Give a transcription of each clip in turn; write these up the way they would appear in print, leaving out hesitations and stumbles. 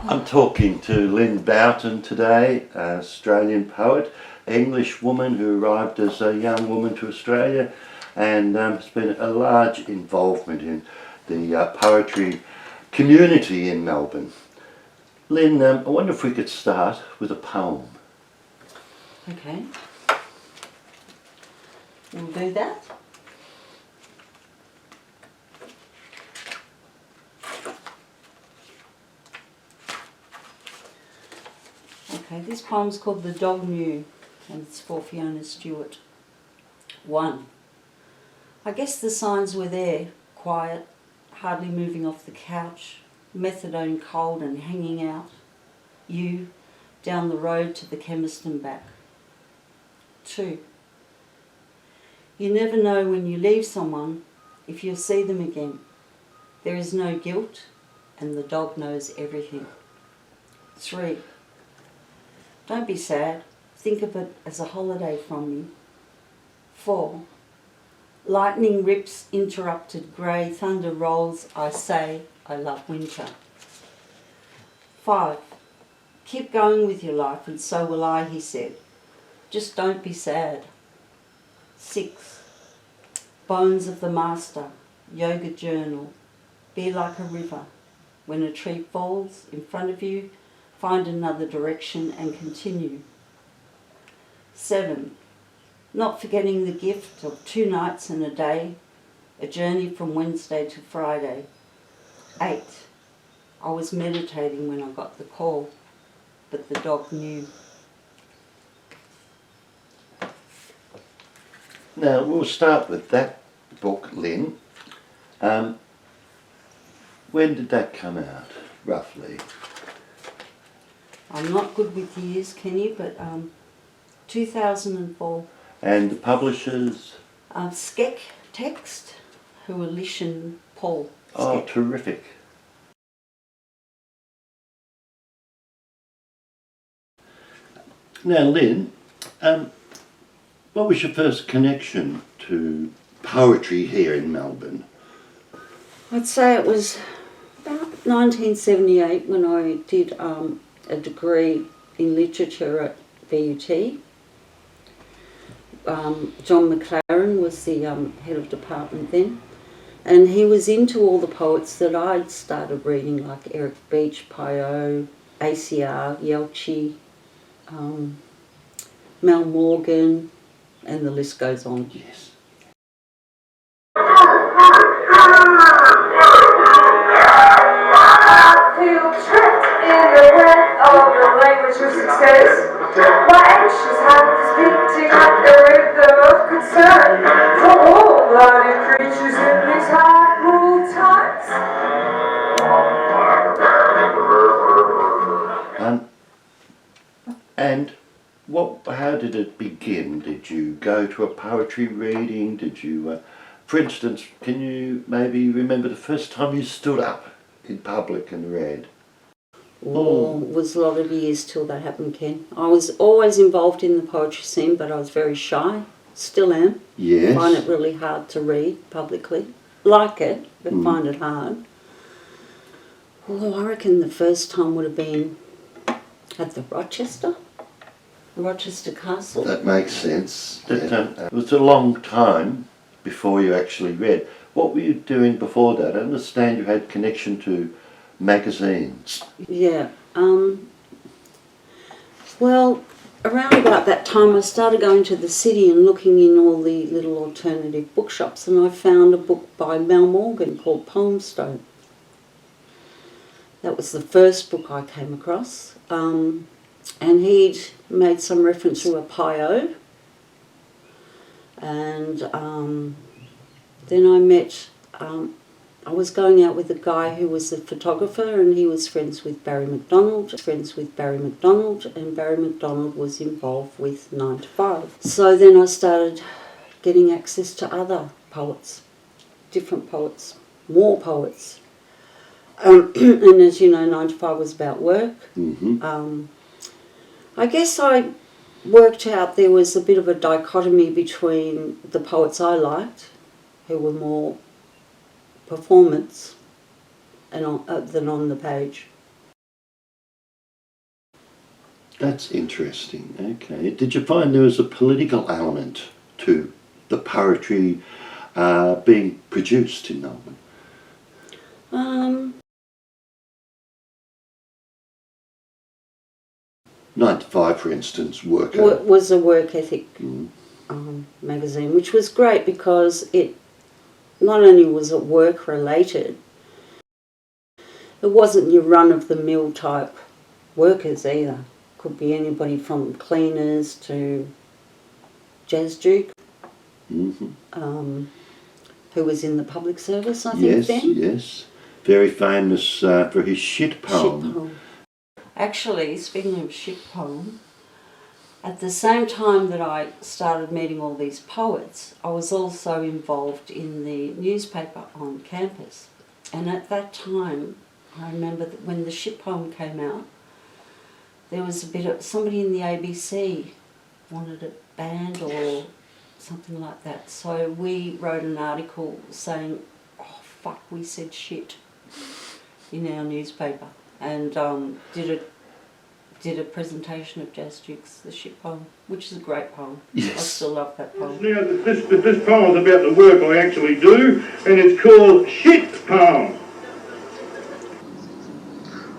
I'm talking to Lyn Boughton today, an Australian poet, English woman who arrived as a young woman to Australia and has been a large involvement in the poetry community in Melbourne. Lyn, I wonder if we could start with a poem. Okay, we'll do that. Okay, this poem's called The Dog Knew, and it's for Fiona Stewart. 1. I guess the signs were there, quiet, hardly moving off the couch, methadone cold and hanging out. You, down the road to the chemist and back. 2. You never know when you leave someone if you'll see them again. There is no guilt, and the dog knows everything. 3. Don't be sad. Think of it as a holiday from me. 4. Lightning rips interrupted grey, thunder rolls, I say I love winter. 5. Keep going with your life and so will I, he said. Just don't be sad. 6. Bones of the Master, Yoga Journal. Be like a river. When a tree falls in front of you, find another direction and continue. 7. Not forgetting the gift of 2 nights and a day, a journey from Wednesday to Friday. 8. I was meditating when I got the call, but the dog knew. Now, we'll start with that book, Lyn. When did that come out, roughly? I'm not good with years, Kenny, but 2004. And the publishers? Skek Text, who are Lish and Paul. Oh, Skek. terrific. Now, Lyn, what was your first connection to poetry here in Melbourne? I'd say it was about 1978 when I did a degree in literature at VUT. John Mclaren was the head of department then, and he was into all the poets that I'd started reading, like Eric Beach, Pio, ACR, Yelchi, Mel Morgan, and the list goes on. Yes. Success. My anxious heart is beating at the rhythm of concern for all blooded creatures in these hard-ruled times. And how did it begin? Did you go to a poetry reading? Did you, for instance, can you maybe remember the first time you stood up in public and read? Oh, it was a lot of years till that happened, Ken. I was always involved in the poetry scene, but I was very shy. Still am. Yes. Find it really hard to read publicly. Like it, but find it hard. Well, I reckon the first time would have been at the Rochester Castle. That makes sense. It was a long time before you actually read. What were you doing before that? I understand you had connection to magazines. Yeah. Well, around about that time I started going to the city and looking in all the little alternative bookshops, and I found a book by Mel Morgan called Poemstone. That was the first book I came across. And he'd made some reference to a Pio. And then I met... I was going out with a guy who was a photographer, and he was friends with Barry McDonald, and Barry McDonald was involved with 9 to 5. So then I started getting access to other poets, different poets, more poets. And as you know, 9 to 5 was about work. Mm-hmm. I guess I worked out there was a bit of a dichotomy between the poets I liked, who were more performance and than on the page. That's interesting. Okay. Did you find there was a political element to the poetry being produced in Melbourne? 9 to 5, for instance, was a work ethic magazine, which was great because it not only was it work related, it wasn't your run-of-the-mill type workers either. Could be anybody from cleaners to Jazz Duke, who was in the public service, I think, then. Yes. Very famous for his shit poem. Shit poem. Actually, speaking of shit poem, at the same time that I started meeting all these poets, I was also involved in the newspaper on campus. And at that time, I remember that when the shit poem came out, there was a bit of somebody in the ABC wanted it banned or something like that. So we wrote an article saying, "Oh fuck, we said shit," in our newspaper, and did a presentation of Jazz Duke's The Shit Poem, which is a great poem. Yes. I still love that poem. Now, this poem is about the work I actually do, and it's called Shit Poem.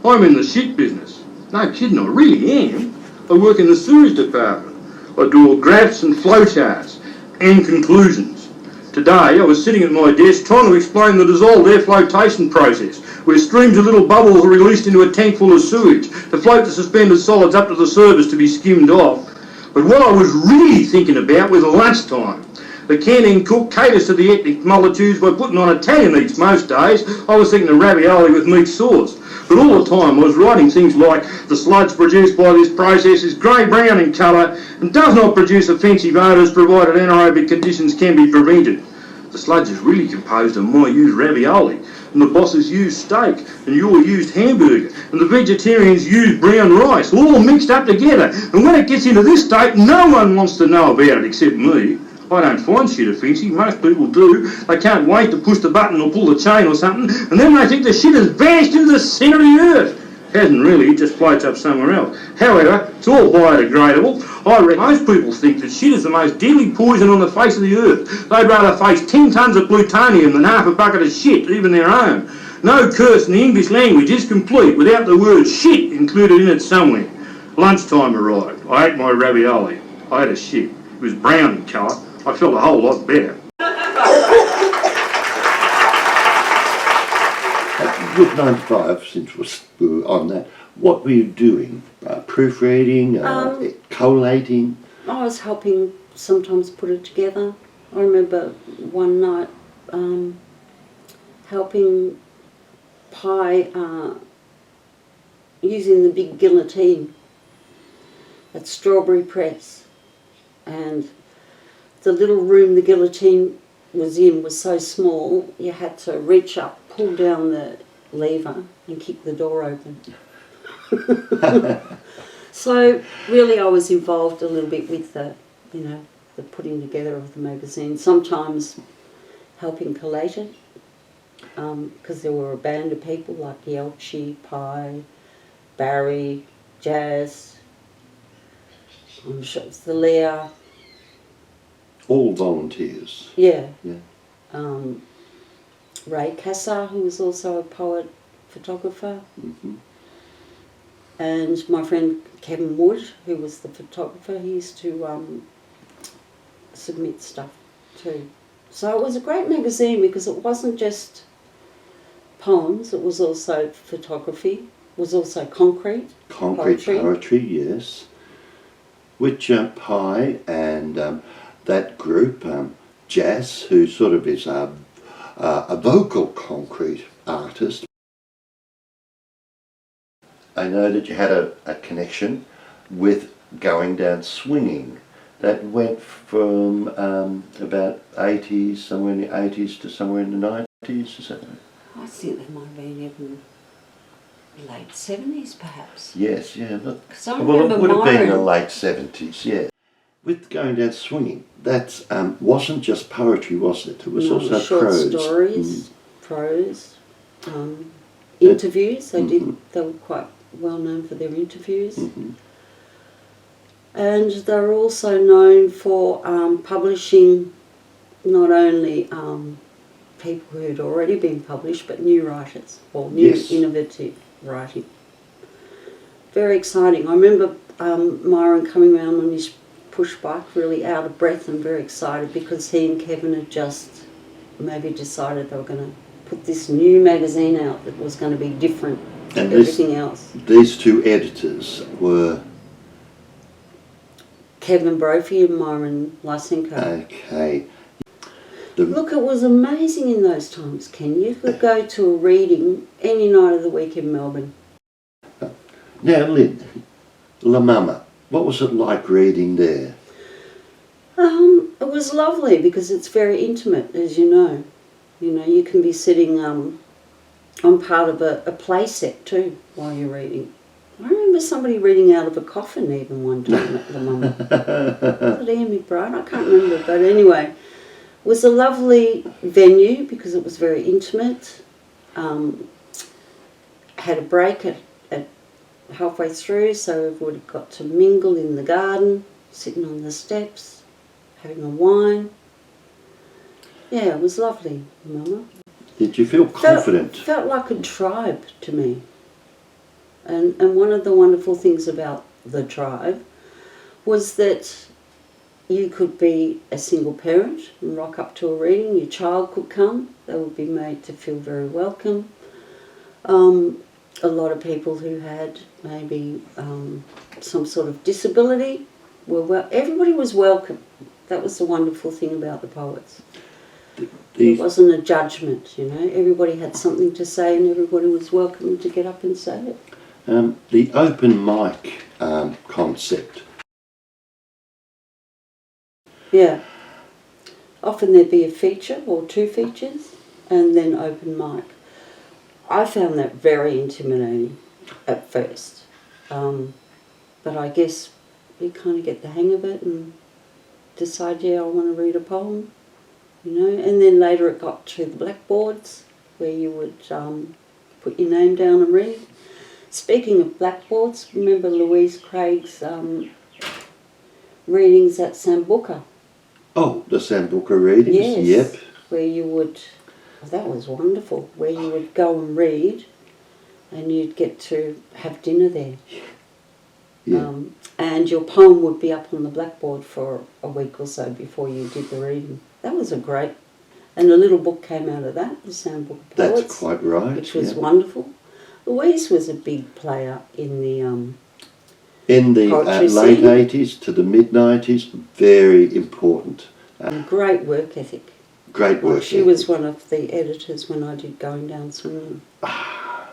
I'm in the shit business. No kidding, I really am. I work in the sewage department. I do all graphs and flowcharts and conclusions. Today I was sitting at my desk trying to explain the dissolved air flotation process, where streams of little bubbles are released into a tank full of sewage to float the suspended solids up to the surface to be skimmed off. But what I was really thinking about was lunchtime. The canteen cook caters to the ethnic multitudes by putting on Italian eats most days. I was thinking of ravioli with meat sauce. But all the time I was writing things like, the sludge produced by this process is grey-brown in colour and does not produce offensive odours provided anaerobic conditions can be prevented. The sludge is really composed of my used ravioli, and the bosses used steak, and your used hamburger, and the vegetarians used brown rice, all mixed up together. And when it gets into this state, no one wants to know about it except me. I don't find shit offensive, most people do. They can't wait to push the button or pull the chain or something, and then they think the shit has vanished into the centre of the earth. Hasn't really, it just floats up somewhere else. However, it's all biodegradable. I reckon most people think that shit is the most deadly poison on the face of the earth. They'd rather face 10 tonnes of plutonium than half a bucket of shit, even their own. No curse in the English language is complete without the word shit included in it somewhere. Lunchtime arrived. I ate my ravioli. I had a shit. It was brown in colour. I felt a whole lot better. With 9 to 5, since we were on that, what were you doing? Proofreading, collating? I was helping sometimes put it together. I remember one night helping pie using the big guillotine at Strawberry Press, and the little room the guillotine was in was so small you had to reach up, pull down the lever and kick the door open. So really I was involved a little bit with the putting together of the magazine, sometimes helping collate it, because there were a band of people like Yelchi, Pie, Barry, Jazz, the Leah. All volunteers. Yeah. Yeah. Ray Cassar, who was also a poet, photographer. Mm-hmm. And my friend Kevin Wood, who was the photographer, he used to submit stuff too. So it was a great magazine because it wasn't just poems, it was also photography, it was also concrete Poetry, yes. Which Pie and that group, Jazz, who sort of is a vocal concrete artist. I know that you had a connection with Going Down Swinging. That went from about 80s, somewhere in the 80s to somewhere in the 90s, is that right? I think there might have been even late 70s perhaps. Yes, yeah. I Well, it would have been in the Myron. late 70s, yeah. With Going Down Swinging, that wasn't just poetry, was it? It was also short prose. stories, prose, interviews. They were quite well known for their interviews. Mm-hmm. And they're also known for publishing not only people who'd already been published, but new writers, or new Yes. innovative writing. Very exciting. I remember Myron coming around on his push bike, really out of breath and very excited, because he and Kevin had just maybe decided they were going to put this new magazine out that was going to be different to And everything else. These two editors were... Kevin Brophy and Myron Lysenko. Okay. Look, it was amazing in those times, Ken. You could go to a reading any night of the week in Melbourne. Now, Lyn, La Mama, what was it like reading there? It was lovely because it's very intimate, as you know. You know, you can be sitting on part of a play set too while you're reading. I remember somebody reading out of a coffin even one time at La Mama. Was it Ian McBride? I can't remember, but anyway, it was a lovely venue because it was very intimate. Had a break at halfway through, so everybody got to mingle in the garden, sitting on the steps, having a wine. Yeah, it was lovely, Mama. Did you feel confident? Felt like a tribe to me. And one of the wonderful things about the tribe was that you could be a single parent and rock up to a reading. Your child could come. They would be made to feel very welcome. A lot of people who had maybe some sort of disability everybody was welcome. That was the wonderful thing about the poets. It wasn't a judgment, you know. Everybody had something to say and everybody was welcome to get up and say it. The open mic concept. Yeah. Often there'd be a feature or two features and then open mic. I found that very intimidating at first. But I guess you kind of get the hang of it and decide, yeah, I want to read a poem, you know. And then later it got to the blackboards where you would put your name down and read. Speaking of blackboards, remember Louise Craig's readings at Sambuca? Oh, the Sambuca readings? Yes. Yep. Where you would, that was wonderful, where you would go and read and you'd get to have dinner there. Yeah. And your poem would be up on the blackboard for a week or so before you did the reading. That was a great, and a little book came out of that, the Sambuca Poets. That's quite right. Which was wonderful. Louise was a big player in the late scene. 80s to the mid 90s, very important. Great work ethic. Great work. She was one of the editors when I did Going Down Swinging.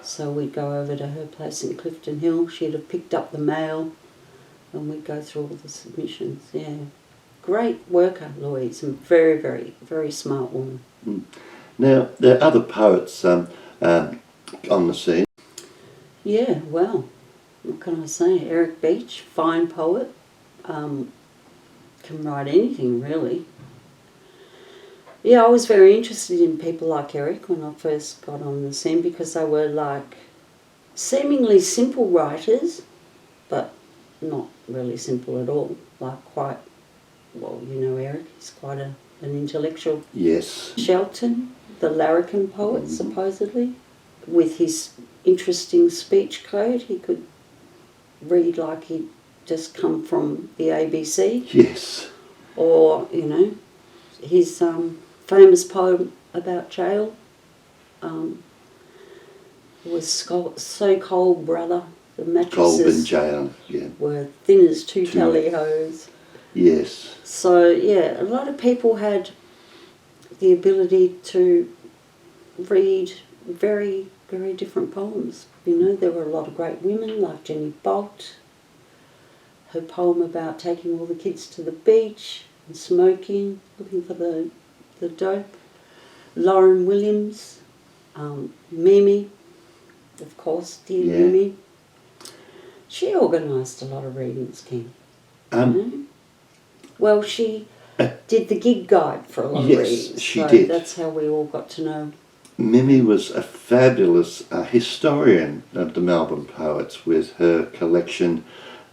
So we'd go over to her place in Clifton Hill. She'd have picked up the mail and we'd go through all the submissions. Yeah. Great worker, Louise, and very, very, very smart woman. Now, there are other poets on the scene. Yeah, well, what can I say? Eric Beach, fine poet, can write anything really. Yeah, I was very interested in people like Eric when I first got on the scene because they were like seemingly simple writers, but not really simple at all. Like quite, well, you know Eric, he's quite an intellectual. Yes. Shelton, the larrikin poet, supposedly, with his interesting speech code, he could read like he'd just come from the ABC. Yes. Or, you know, his famous poem about jail was So Cold, Brother. The mattresses jail, yeah. were thin as two tally-hos. Yes. So, yeah, a lot of people had the ability to read very, very different poems. You know, there were a lot of great women like Jenny Bolt, her poem about taking all the kids to the beach and smoking, looking for the dope. Lauren Williams, Mimi, of course, dear Mimi. She organised a lot of readings, Ken. Well, she did the gig guide for a lot of readings. Yes, she did. That's how we all got to know. Mimi was a fabulous historian of the Melbourne poets with her collection,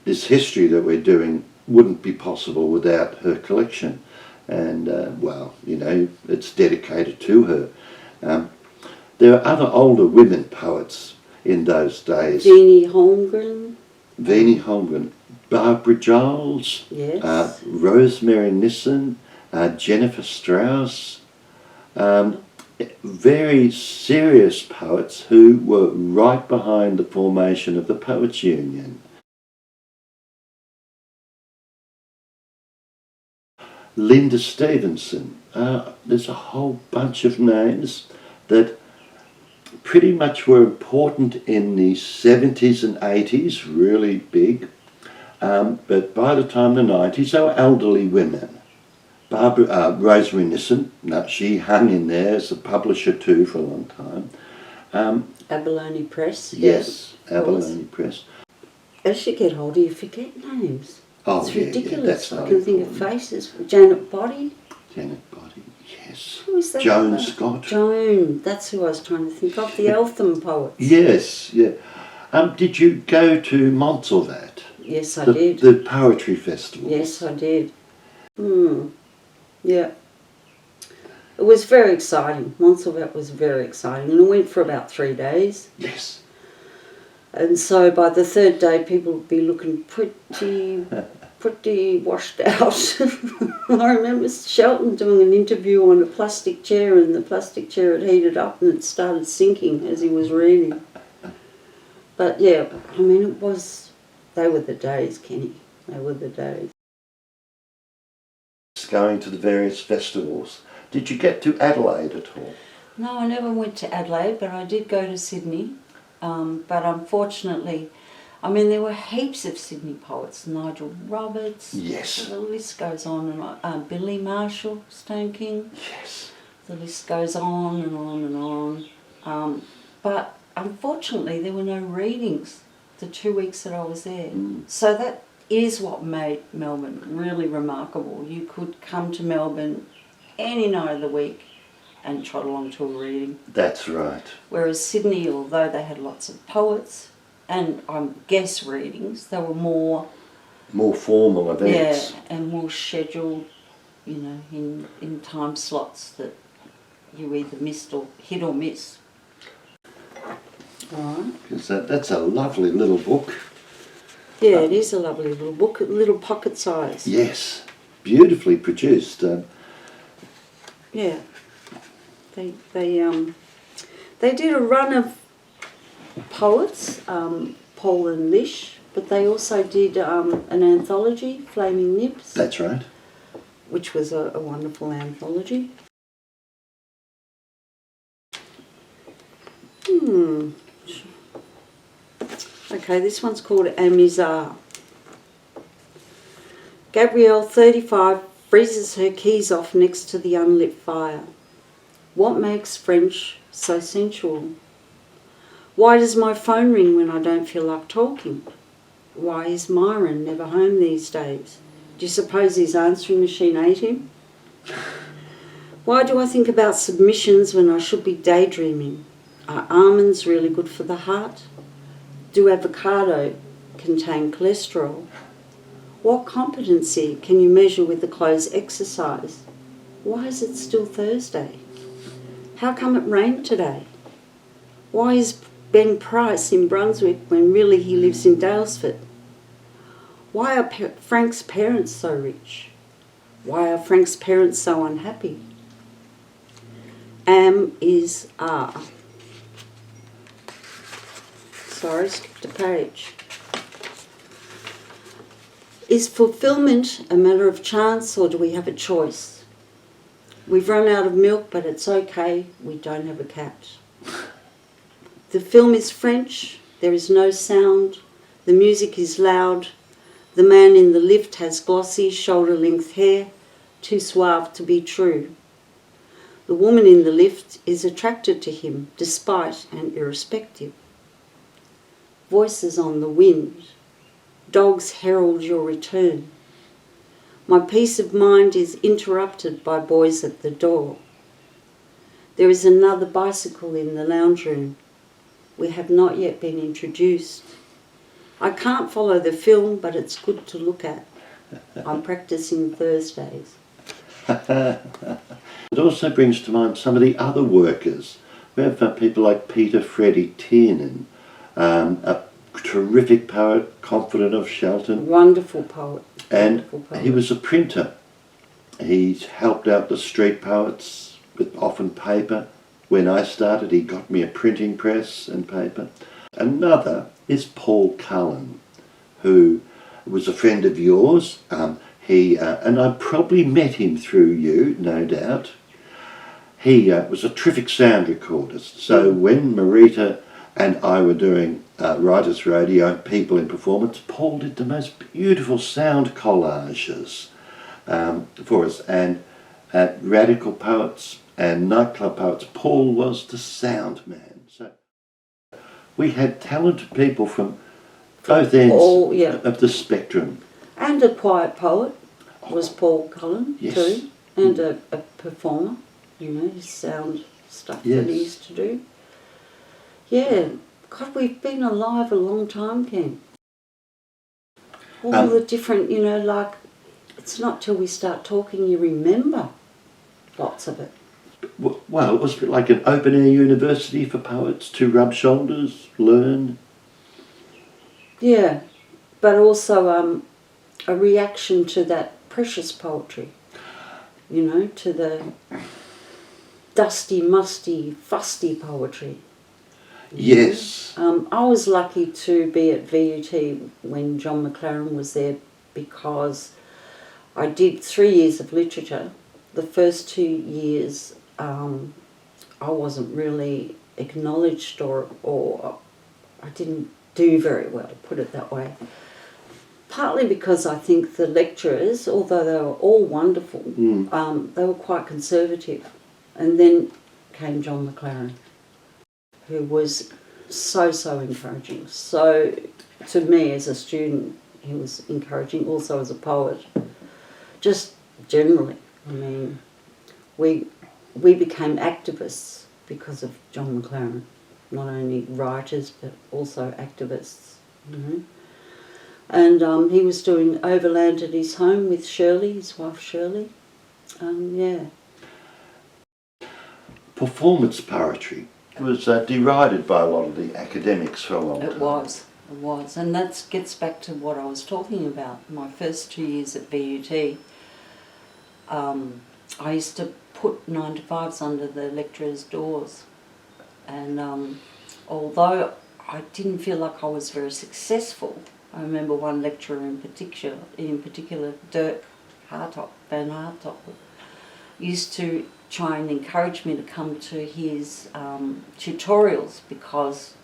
this history that we're doing wouldn't be possible without her collection. And, well, you know, it's dedicated to her. There are other older women poets in those days. Jeannie Holmgren. Barbara Giles, Yes. Rosemary Nissen, Jennifer Strauss, very serious poets who were right behind the formation of the Poets' Union. Linda Stevenson, there's a whole bunch of names that pretty much were important in the 70s and 80s, really big, but by the time the 90s they were elderly women. Rosemary Nissen, she hung in there as a publisher too for a long time. Abalone Press. Yes, Abalone Press. As you get older, you forget names. Oh, it's yeah, ridiculous. Yeah, I can think of faces. Janet Body. Janet Body, yes. Who was that? Joan Scott. Joan, that's who I was trying to think of. The Eltham poets. Yes, yeah. Did you go to Montserrat? Yes, I did. The poetry festival. Yes, I did. Yeah. It was very exciting. Montserrat was very exciting. And it went for about 3 days. Yes. And so by the third day, people would be looking pretty washed out. I remember Shelton doing an interview on a plastic chair, and the plastic chair had heated up and it started sinking as he was reading. But yeah, I mean, they were the days, Kenny. They were the days. Going to the various festivals. Did you get to Adelaide at all? No, I never went to Adelaide, but I did go to Sydney. But unfortunately, I mean, there were heaps of Sydney poets. Nigel Roberts. Yes. The list goes on and on. Billy Marshall, Stone King. Yes. The list goes on and on and on. But unfortunately, there were no readings the 2 weeks that I was there. So that is what made Melbourne really remarkable. You could come to Melbourne any night of the week and trot along to a reading. That's right. Whereas Sydney, although they had lots of poets and I guess readings, they were more formal events. Yeah, and more scheduled, you know, in time slots that you either missed or hit or miss. Right. Because that's a lovely little book. Yeah, it is a lovely little book, little pocket size. Yes, beautifully produced. Yeah. They did a run of poets, Paul and Lish, but they also did an anthology, Flaming Nibs. That's right. Which was a wonderful anthology. Okay, this one's called Amizar. Gabrielle, 35, freezes her keys off next to the unlit fire. What makes French so sensual? Why does my phone ring when I don't feel like talking? Why is Myron never home these days? Do you suppose his answering machine ate him? Why do I think about submissions when I should be daydreaming? Are almonds really good for the heart? Do avocado contain cholesterol? What competency can you measure with the clothes exercise? Why is it still Thursday? How come it rained today? Why is Ben Price in Brunswick when really he lives in Daylesford? Why are Frank's parents so rich? Why are Frank's parents so unhappy? Am is are. Sorry, skipped a page. Is fulfillment a matter of chance or do we have a choice? We've run out of milk, but it's okay, we don't have a cat. The film is French, there is no sound, the music is loud, the man in the lift has glossy shoulder-length hair, too suave to be true. The woman in the lift is attracted to him, despite and irrespective. Voices on the wind. Dogs herald your return. My peace of mind is interrupted by boys at the door. There is another bicycle in the lounge room. We have not yet been introduced. I can't follow the film, but it's good to look at. I'm practicing Thursdays. It also brings to mind some of the other workers. We have people like Freddie, Tiernan, a terrific poet, confident of Shelton. Wonderful poet. And Wonderful poet. he was a printer. He's helped out the street poets with often paper. When I started, he got me a printing press and paper. Another is Paul Cullen, who was a friend of yours. And I probably met him through you, no doubt. He was a terrific sound recordist. So when Marita and I were doing Writers' Radio, People in Performance, Paul did the most beautiful sound collages for us. And at Radical Poets and Nightclub Poets, Paul was the sound man. So we had talented people from both ends of the spectrum. And a quiet poet was Paul Cullen, yes. too. And a performer, his sound stuff that he used to do. Yeah, God, we've been alive a long time, Ken. All the different, like, it's not till we start talking you remember lots of it. Well, it was a bit like an open-air university for poets to rub shoulders, learn. Yeah, but also a reaction to that precious poetry, to the dusty, musty, fusty poetry. Yes. I was lucky to be at VUT when John Mclaren was there because I did 3 years of literature. The first 2 years I wasn't really acknowledged or I didn't do very well, put it that way. Partly because I think the lecturers, although they were all wonderful, they were quite conservative. And then came John Mclaren, who was so encouraging. So to me as a student, he was encouraging, also as a poet. Just generally, I mean, we became activists because of John Mclaren. Not only writers, but also activists, And he was doing Overland at his home with Shirley, his wife Shirley. Performance poetry was derided by a lot of the academics for a long time. It was. And that gets back to what I was talking about. My first 2 years at VUT, I used to put 9 to 5s under the lecturers' doors. And although I didn't feel like I was very successful, I remember one lecturer in particular, Dirk Van Hartop, used to try and encourage me to come to his tutorials because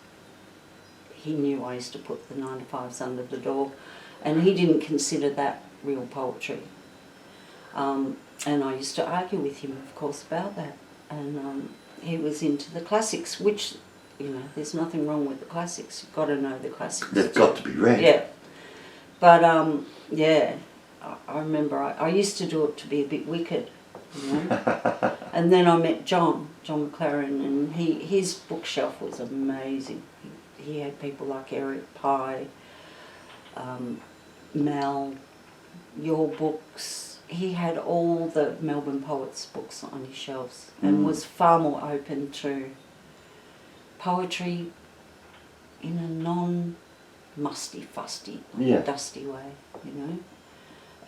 he knew I used to put the 9 to 5s under the door, and he didn't consider that real poetry. And I used to argue with him, of course, about that. And he was into the classics, which, there's nothing wrong with the classics. You've got to know the classics. They've got to be read. Yeah. But, I remember I used to do it to be a bit wicked, And then I met John Mclaren, and his bookshelf was amazing. He had people like Eric Pye, Mel, your books. He had all the Melbourne poets' books on his shelves and was far more open to poetry in a non-musty, fusty, dusty way,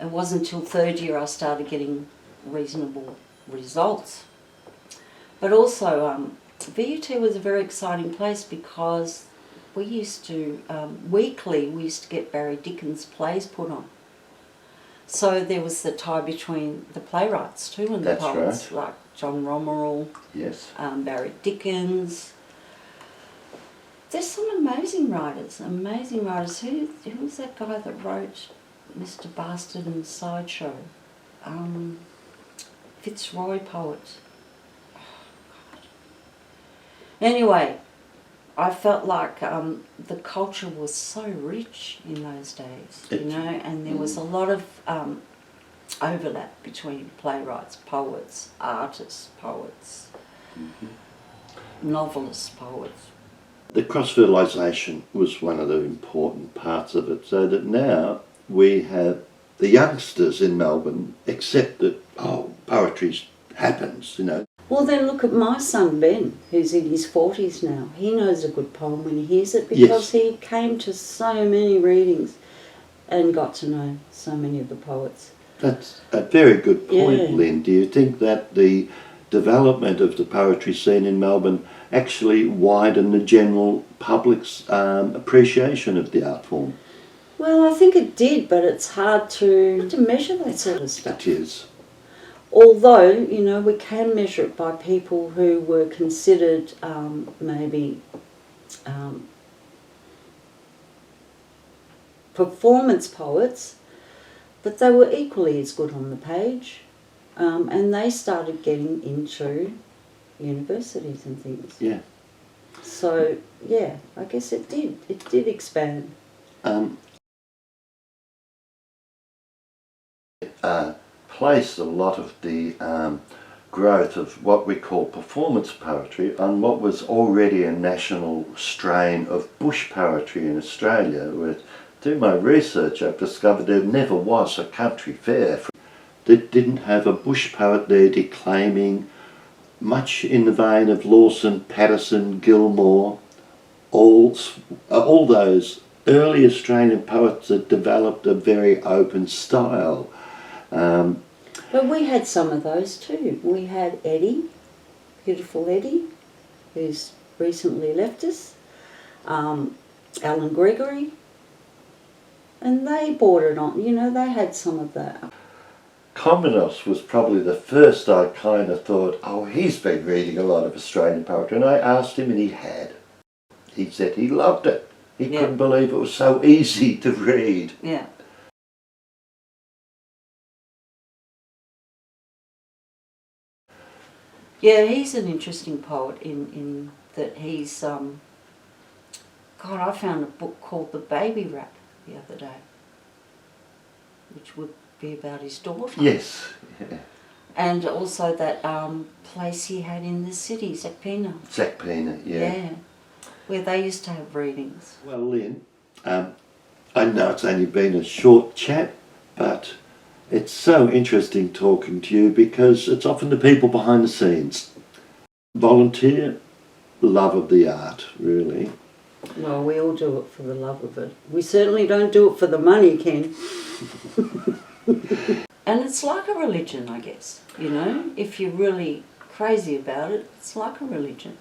It wasn't until third year I started getting reasonable results. But also, VUT was a very exciting place because we used to, weekly, we used to get Barry Dickens' plays put on. So there was the tie between the playwrights too and the poets, right. like John Romerell, Barry Dickens. There's some amazing writers. Who was that guy that wrote Mr. Bastard and the Sideshow? Fitzroy poet. Oh, God. Anyway, I felt like the culture was so rich in those days, and there was a lot of overlap between playwrights, poets, artists, poets, novelists, poets. The cross-fertilisation was one of the important parts of it, so that now we have the youngsters in Melbourne accept that, poetry happens, Well, then look at my son Ben, who's in his 40s now. He knows a good poem when he hears it because he came to so many readings and got to know so many of the poets. That's a very good point, Yeah. Lyn. Do you think that the development of the poetry scene in Melbourne actually widened the general public's appreciation of the art form? Well, I think it did, but it's hard to measure that sort of stuff. It is. Although, we can measure it by people who were considered maybe performance poets, but they were equally as good on the page, and they started getting into universities and things. Yeah. So, yeah, I guess it did. It did expand. Placed a lot of the growth of what we call performance poetry on what was already a national strain of bush poetry in Australia. Through my research, I've discovered there never was a country fair that didn't have a bush poet there declaiming, much in the vein of Lawson, Patterson, Gilmore, all those early Australian poets that developed a very open style. But we had some of those too. We had Eddie, beautiful Eddie, who's recently left us, Alan Gregory, and they bordered on, they had some of that. Commonos was probably the first I kind of thought, he's been reading a lot of Australian poetry, and I asked him and he had. He said he loved it. He couldn't believe it was so easy to read. Yeah. Yeah, he's an interesting poet in that he's, God, I found a book called The Baby Rap the other day, which would be about his daughter. Yes. Yeah. And also that place he had in the city, Zakpina. Zakpina, yeah. Where they used to have readings. Well, Lyn, I know it's only been a short chat, but it's so interesting talking to you because it's often the people behind the scenes. Volunteer, love of the art, really. Well, we all do it for the love of it. We certainly don't do it for the money, Ken. And it's like a religion, I guess. If you're really crazy about it, it's like a religion.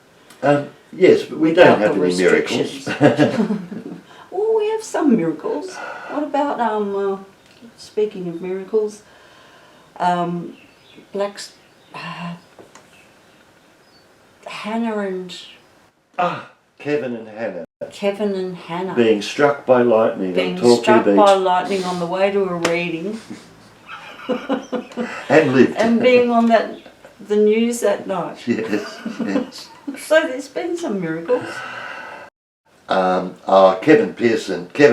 Yes, but we don't have any miracles. Well, we have some miracles. What about, speaking of miracles, Hannah and... Kevin and Hannah. Kevin and Hannah. Being struck by lightning on Being Torquay struck Beach. by lightning on the way to a reading. And lived. And being on the news that night. Yes. So there's been some miracles. Kevin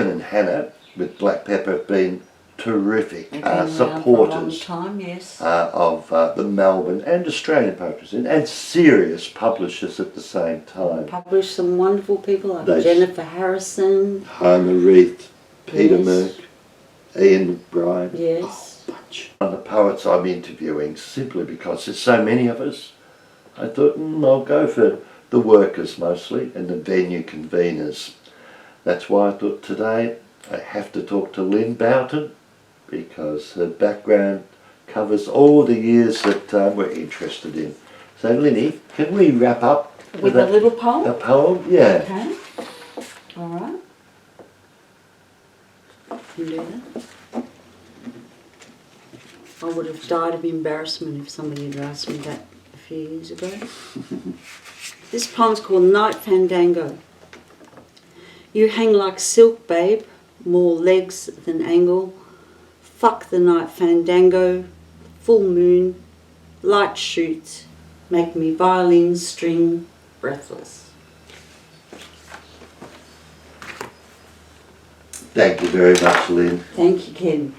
and Hannah with Black Pepper have been terrific supporters for a long time, yes. of the Melbourne and Australian poetry scene, and serious publishers at the same time. Published some wonderful people like Jennifer Harrison. Homer Reith, Peter Yes. Merck, Ian McBride. Yes. Bunch. And the poets I'm interviewing, simply because there's so many of us, I thought I'll go for the workers mostly and the venue conveners. That's why I thought today I have to talk to Lyn Boughton, because her background covers all the years that we're interested in. So Lynny, can we wrap up with a little poem? A poem, yeah. Okay. All right. You do that. I would have died of embarrassment if somebody had asked me that a few years ago. This poem's called Night Fandango. You hang like silk, babe, more legs than angle. Fuck the night fandango, full moon, light shoots, make me violin string breathless. Thank you very much, Lyn. Thank you, Ken.